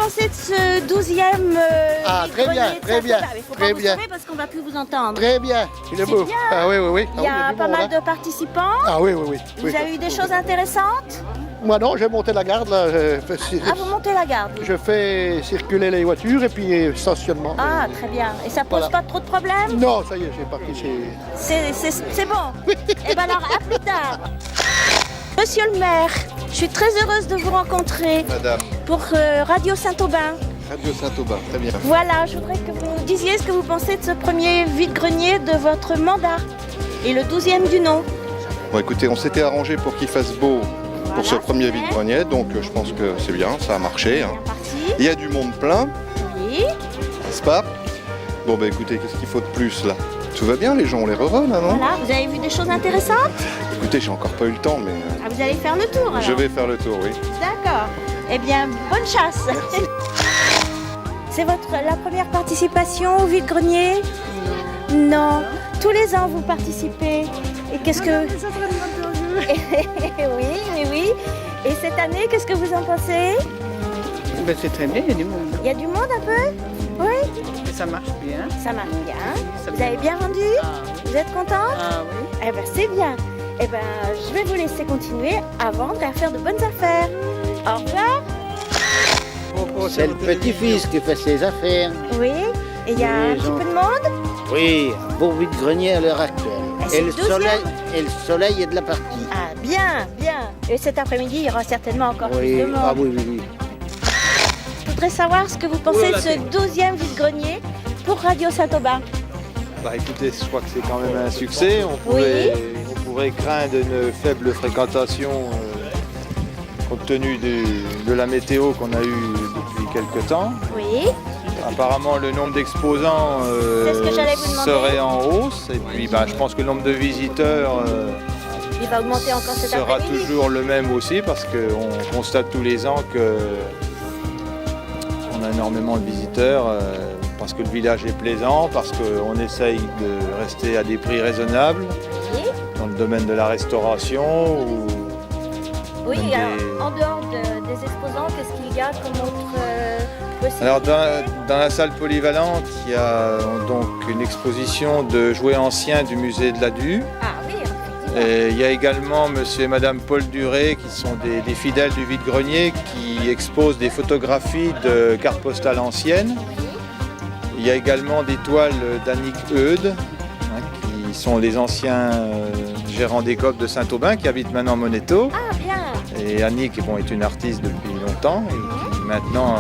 pensez de ce 12e très bien, très bien, Il faut très pas bien. vous sauver parce qu'on va plus vous entendre. Très bien, il est C'est beau. bien. Ah oui, oui, oui. Il y a pas mal de participants. Ah oui, oui, oui. Vous avez eu des choses intéressantes? Moi non, j'ai monté la garde là. Ah, vous montez la garde. Je fais circuler les voitures et puis stationnement. Ah, très bien. Et ça pose Voilà. pas trop de problèmes? Non, ça y est, j'ai parti. C'est bon. Et bien alors, à plus tard. Monsieur le maire, je suis très heureuse de vous rencontrer Madame, pour Radio Saint-Aubin. Radio Saint-Aubin, très bien. Voilà, je voudrais que vous nous disiez ce que vous pensez de ce premier vide-grenier de votre mandat et le 12e du nom. Bon écoutez, on s'était arrangé pour qu'il fasse beau Voilà, pour ce premier c'est fait. vide-grenier, donc je pense que c'est bien, ça a marché. Bien Hein. parti. Il y a du monde plein, Oui. n'est-ce pas? Bon bah écoutez, qu'est-ce qu'il faut de plus là? Tout va bien, les gens ont l'air heureux là, non? Voilà, vous avez vu des choses intéressantes? Écoutez, j'ai encore pas eu le temps, mais Ah, vous allez faire le tour alors? je vais faire le tour, oui. D'accord. Eh bien, bonne chasse. C'est la première participation au vide-grenier? Non. Tous les ans, vous participez. Et qu'est-ce que... Oui, oui, oui. Et cette année, qu'est-ce que vous en pensez? Ben, c'est très bien, il y a du monde. Il y a du monde un peu? Oui. Et ça marche bien. Ça marche bien. Ça Vous avez bien rendu? Ah, Vous êtes content? ah oui. Eh bien, c'est bien. Eh bien, je vais vous laisser continuer à vendre et à faire de bonnes affaires. Au revoir. C'est le petit-fils qui fait ses affaires. Oui. Et il y a un Les petit gens- peu de monde? Oui, beau vide-grenier à l'heure actuelle. c'est Et le le, deuxième. soleil est de la partie. Ah, bien, bien. Et cet après-midi, il y aura certainement encore plus Oui, de monde. ah oui, oui, oui. Je voudrais savoir ce que vous pensez de ce 12e vide-grenier pour Radio Saint-Aubin. Bah écoutez, je crois que c'est quand même un succès. On pourrait craindre une faible fréquentation compte tenu de la météo qu'on a eue depuis quelques temps. Oui. Apparemment, le nombre d'exposants C'est ce que j'allais vous demander. serait en hausse. Et puis, bah, je pense que le nombre de visiteurs Il va augmenter encore cet sera après-midi. toujours le même aussi, parce qu'on constate tous les ans que on a énormément de visiteurs, parce que le village est plaisant, parce qu'on essaye de rester à des prix raisonnables Oui. dans le domaine de la restauration. Oui, Même alors, des- en dehors des exposants, qu'est-ce qu'il y a comme autre possibilité? Alors dans la salle polyvalente, il y a donc une exposition de jouets anciens du musée de l'Adu. Ah oui, effectivement. Et il y a également monsieur et madame Paul Duré qui sont des fidèles du vide-grenier qui exposent des photographies de cartes postales anciennes. Il y a également des toiles d'Annick Eudes, qui sont les anciens gérants des COP de Saint-Aubin qui habitent maintenant Moneto. Ah bien. Et Annick est une artiste depuis longtemps et qui maintenant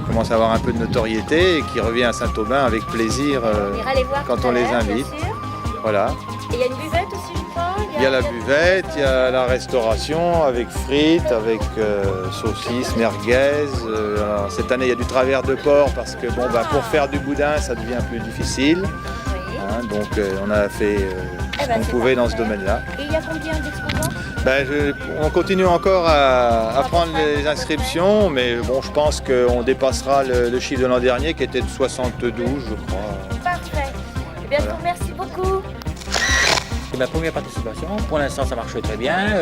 commence à avoir un peu de notoriété et qui revient à Saint-Aubin avec plaisir On ira les voir quand tout à on les l'heure, bien invite. sûr. Voilà. Et il y a une buvette aussi, je crois. Il y a la buvette, il y a la restauration avec frites, avec saucisses, merguez. Alors, cette année, il y a du travers de porc parce que pour faire du boudin, ça devient plus difficile. Oui. Hein, donc on a fait ce qu'on c'est pouvait dans ce parfait. domaine-là. Et il y a combien d'exposants? On continue encore à prendre les inscriptions, mais bon, je pense qu'on dépassera le chiffre de l'an dernier qui était de 72, je crois. Parfait. Eh bien, je vous remercie beaucoup. C'est ma première participation. Pour l'instant, ça marche très bien.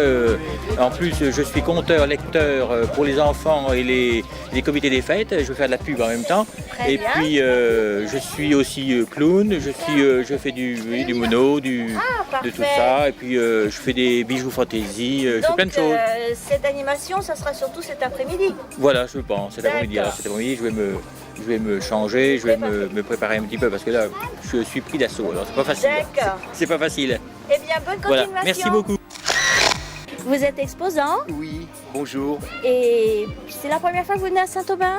En plus, je suis conteur, lecteur pour les enfants et les comités des fêtes. Je vais faire de la pub en même temps. Très Et bien. puis, je suis aussi clown. Je fais du mono, de parfait. tout ça. Et puis, je fais des bijoux fantaisie. Je fais Donc, plein de choses. cette animation, ça sera surtout cet après-midi. Voilà, je pense. Cet après-midi, D'accord. je vais me changer, je vais me préparer un petit peu parce que là, je suis pris d'assaut. Alors, c'est pas facile. D'accord. C'est pas facile. Eh bien, bonne Voilà. continuation. Merci beaucoup. Vous êtes exposant Oui, bonjour. et c'est la première fois que vous venez à Saint-Aubin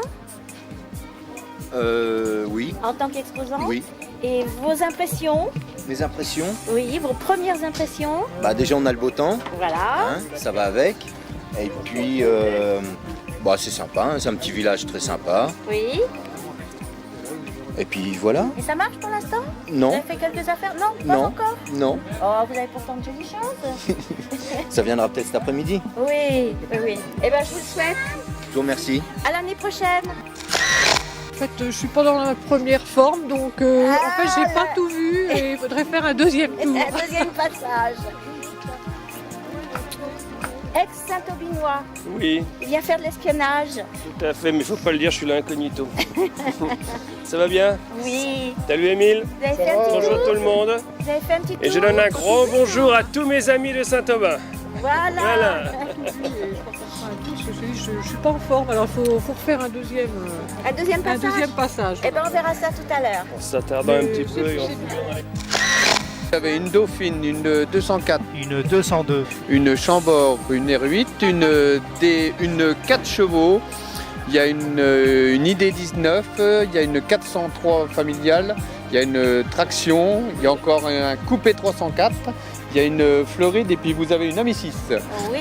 Oui, en tant qu'exposant. oui. Et vos impressions? Mes impressions? Oui, vos premières impressions. Bah déjà on a le beau temps, Voilà. hein, ça va avec. Et puis c'est sympa, hein, c'est un petit village très sympa. Oui. Et puis voilà. Et ça marche pour l'instant? Vous Non, avez fait quelques affaires? Non, pas non, encore. non. Oh, vous avez pourtant de jolies choses. Ça viendra peut-être cet après-midi. Oui, oui, oui. Eh bien, je vous le souhaite. Je vous remercie. À l'année prochaine. En fait, je suis pas dans la première forme, donc en fait, j'ai pas tout vu et il faudrait faire un deuxième tour. Un deuxième passage. ex-Saint-Aubinois. Oui, Il vient faire de l'espionnage. tout à fait, mais faut pas le dire, je suis là incognito. Ça va bien? Oui. Salut Émile. Vous avez fait un petit Bonjour tour tout le monde. Vous avez fait un petit tour Et je donne un grand bonjour à tous mes amis de Saint-Aubin. Voilà. Voilà. Je suis pas en forme, alors faut refaire un deuxième passage. Eh bien, on verra ça tout à l'heure. On s'attarde un petit peu. Et on... J'avais une Dauphine, une 204, Une 202. une Chambord, une R8, une 4 chevaux, il y a une ID19, il y a une 403 familiale, il y a une traction, il y a encore un coupé 304, il y a une Floride et puis vous avez une Ami 6. Oh oui.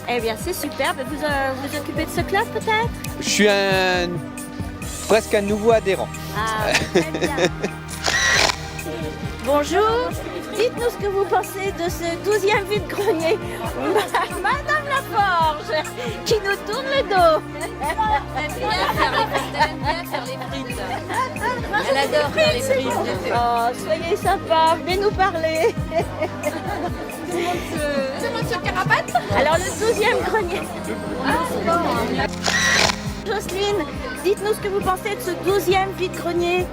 Eh bien, c'est superbe. Vous vous occupez de ce club peut-être? Je suis presque un nouveau adhérent. Ah, très bien. Bonjour. Dites-nous ce que vous pensez de ce 12e vide-grenier. Madame Laforge, qui nous tourne le dos. Elle aime bien faire les frites. Elle adore faire les frites. Oh, soyez sympa, venez nous parler. C'est Monsieur Carapace. Alors, le 12e grenier. Jocelyne, dites-nous ce que vous pensez de ce 12e vide-grenier.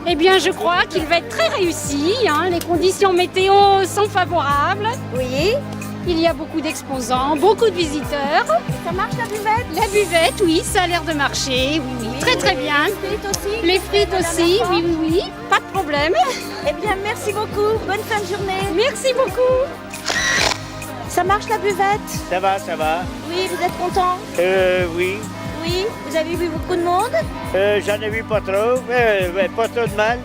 Eh bien, je crois qu'il va être très réussi. Les conditions météo sont favorables. Oui. Il y a beaucoup d'exposants, beaucoup de visiteurs. Ça marche la buvette? La buvette, oui, ça a l'air de marcher. Oui, très très bien. Les frites aussi? Les frites aussi, oui, pas de problème. Eh bien, merci beaucoup. Bonne fin de journée. Merci beaucoup. Ça marche la buvette? Ça va, ça va. Oui, vous êtes content? Oui. Oui. Vous avez vu beaucoup de monde? J'en ai vu pas trop, pas trop de mal.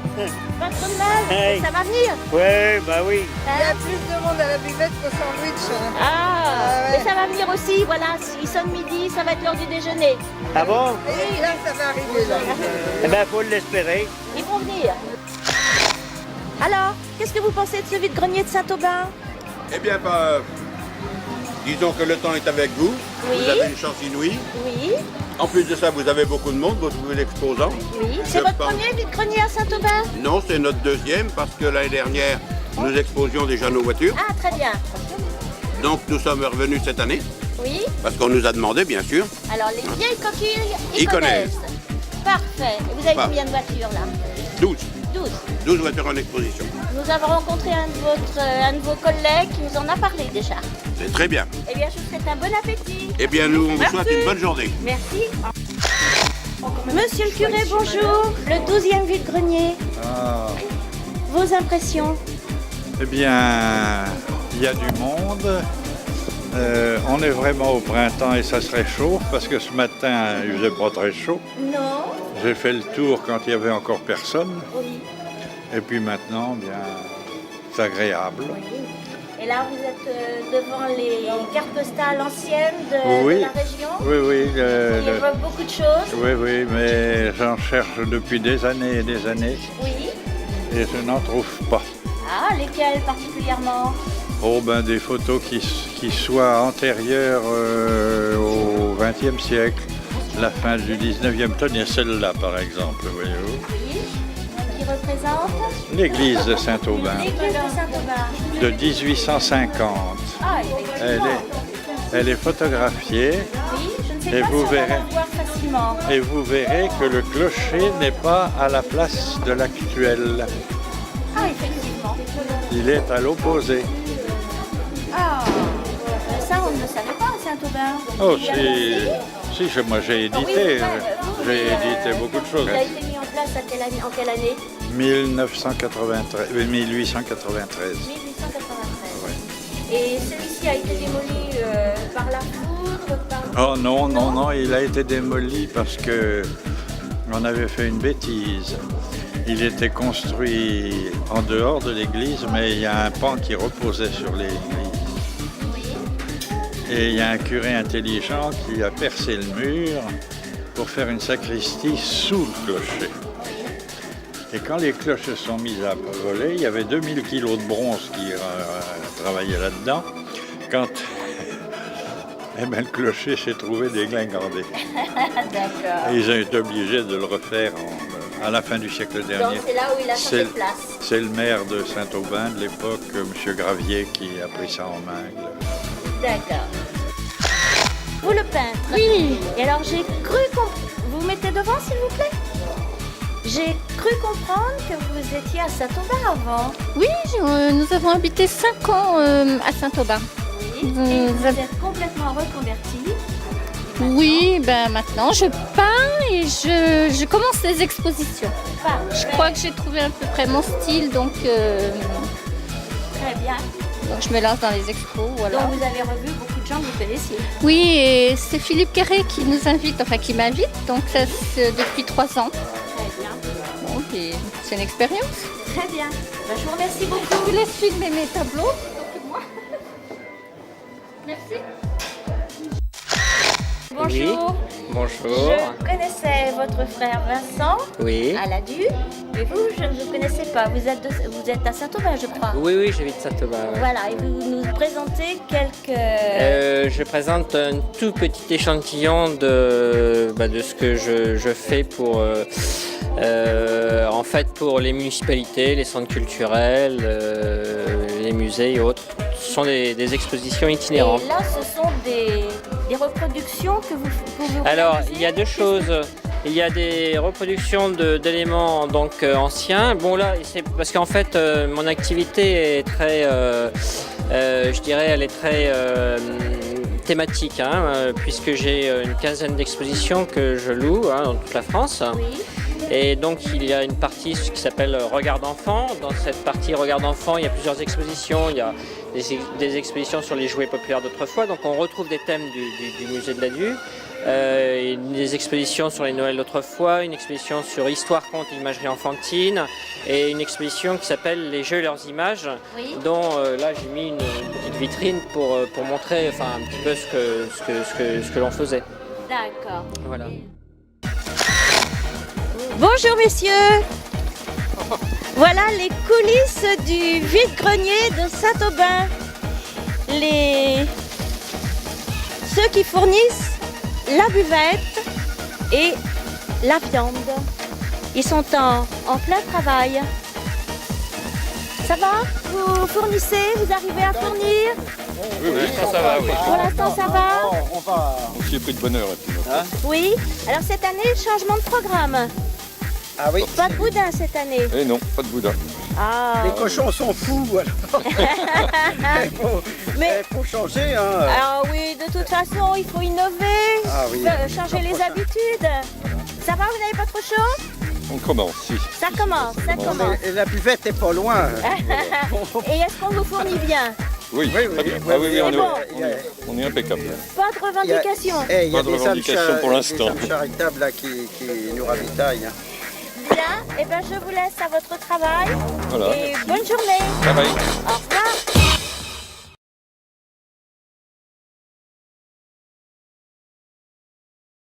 Pas trop de mal? Hey. Ça va venir? Oui, bah oui. Il y a plus de monde à la buvette qu'au sandwich. Ah, mais ça va venir aussi, voilà. S'il sonne midi, ça va être l'heure du déjeuner. Ah bon? Et là, ça va arriver là. Eh ben, faut l'espérer. Ils vont venir. Alors, qu'est-ce que vous pensez de ce vide-grenier de Saint-Aubin? Eh bien, disons que le temps est avec vous. Oui. Vous avez une chance inouïe. Oui, En plus de ça, vous avez beaucoup de monde, beaucoup d'exposants. oui. C'est Je votre pense. premier vide-grenier à Saint-Aubin? Non, c'est notre deuxième parce que l'année dernière, nous exposions déjà nos voitures. Ah, très bien. Donc nous sommes revenus cette année Oui. parce qu'on nous a demandé, bien sûr. Alors, les vieilles coquilles, Ils connaissent. Parfait. Et vous avez Bah. combien de voitures là? 12. 12. 12 voitures en exposition. Nous avons rencontré un de vos collègues qui nous en a parlé déjà. C'est très bien. Eh bien, je vous souhaite un bon appétit. Eh bien, nous, on vous Merci. souhaite une bonne journée. Merci. Monsieur le curé, bonjour. Le 12e vide-grenier. Vos impressions? Eh bien, il y a du monde. On est vraiment au printemps et ça se réchauffe parce que ce matin, il faisait pas très chaud. Non. J'ai fait le tour quand il y avait encore personne. Oui. Et puis maintenant, bien, c'est agréable. Et là, vous êtes devant les cartes postales anciennes de Oui. la région. Oui, oui. Il y a beaucoup de choses. Oui, oui, mais j'en cherche depuis des années et des années Oui. et je n'en trouve pas. Ah, lesquelles particulièrement? Oh, ben des photos qui soient antérieures au XXe siècle, la fin du XIXe. Tenez celle-là, par exemple, voyez-vous. Oui. Qui représente L'église de Saint-Aubin l'église de Saint-Aubin. de 1850. Ah, effectivement. Elle est photographiée Oui, je ne sais et pas vous si on va verrez. la voir facilement. Et vous verrez que le clocher n'est pas à la place de l'actuel. Ah, effectivement. Il est à l'opposé. Ah, ça, on ne le savait pas à Saint-Aubin. Oh, Il y a aussi- moi j'ai édité. Oui, J'ai édité beaucoup de choses. Il a été mis en place en quelle année? 1893. 1893. Et celui-ci a été démoli par la foudre, par... Oh non, non, non, il a été démoli parce que on avait fait une bêtise. Il était construit en dehors de l'église, mais il y a un pan qui reposait sur l'église. Et il y a un curé intelligent qui a percé le mur pour faire une sacristie sous le clocher. Et quand les cloches se sont mises à voler, il y avait 2000 kilos de bronze qui travaillaient là-dedans. Quand eh ben, le clocher s'est trouvé dégingandé. D'accord. Et ils ont été obligés de le refaire à la fin du siècle dernier. Donc c'est là où il a changé de place. C'est le maire de Saint-Aubin de l'époque, M. Gravier, qui a pris ça en main. D'accord. Vous le peintre? Oui. Et alors j'ai cru comprendre... Vous mettez devant s'il vous plaît? J'ai cru comprendre que vous étiez à Saint-Aubin avant. Oui, nous avons habité 5 ans à Saint-Aubin. Oui. Et vous êtes complètement reconverti. Oui, ben maintenant je peins et je commence les expositions. Je crois que j'ai trouvé à peu près mon style, donc Très bien. je me lance dans les expos. Voilà. Donc vous avez revu beaucoup de gens que vous connaissiez. Oui, et c'est Philippe Quéré qui nous invite, enfin qui m'invite, donc ça c'est depuis 3 ans. Très bien. Bon, et c'est une expérience. Très bien. Ben, je vous remercie beaucoup. Je vous laisse filmer mes tableaux. Merci. Bonjour. Bonjour. Je connaissais votre frère Vincent Oui. à la Due, mais vous, je ne vous connaissais pas. Vous êtes à Saint-Aubin, je crois. Oui, j'habite Saint-Aubin. Ouais. Voilà, et vous nous présentez quelques... Je présente un tout petit échantillon de ce que je fais pour, en fait, pour les municipalités, les centres culturels, les musées et autres. Ce sont des expositions itinérantes. Et là, ce sont des reproductions que vous Alors, réalisez. il y a deux choses. Il y a des reproductions d'éléments donc anciens. Bon là, c'est parce qu'en fait, mon activité est très, je dirais, elle est très thématique, hein, puisque j'ai une quinzaine d'expositions que je loue dans toute la France. Oui. Et donc il y a une partie qui s'appelle Regard d'enfant. Dans cette partie Regard d'enfant, il y a plusieurs expositions. Il y a des expositions sur les jouets populaires d'autrefois. Donc on retrouve des thèmes du musée de la Due. Des expositions sur les Noëls d'autrefois, une exposition sur histoire, conte et imagerie enfantine, et une exposition qui s'appelle Les jeux et leurs images, Oui. dont là j'ai mis une petite vitrine pour montrer un petit peu ce que l'on faisait. D'accord. Voilà. Bonjour messieurs. Voilà les coulisses du vide-grenier de Saint-Aubin. Ceux qui fournissent la buvette et la viande. Ils sont en plein travail. Ça va? Vous fournissez? Vous arrivez à fournir? Oui, ça va, oui. Pour l'instant, ça va? On s'y est pris de bonne heure. Oui. Alors cette année, changement de programme. Ah oui. Pas de boudin cette année. Eh non, pas de boudin. Ah. Les cochons sont fous alors. Mais faut changer hein. ah oui, de toute façon, il faut innover, Ah oui. changer les habitudes. Ça va, vous n'avez pas trop chaud? On commence, si. Ça commence, ça commence. Et la buvette est pas loin. Et est-ce qu'on vous fournit bien? Oui, très bien. Ah oui, C'est bon. on est impeccable. Pas de revendication. Il y Pas a de des revendication pour l'instant. Des âmes charitables là, qui nous ravitaillent. Hein. Bien, et ben je vous laisse à votre travail. Voilà. Et bonne journée. Bye bye. Au revoir.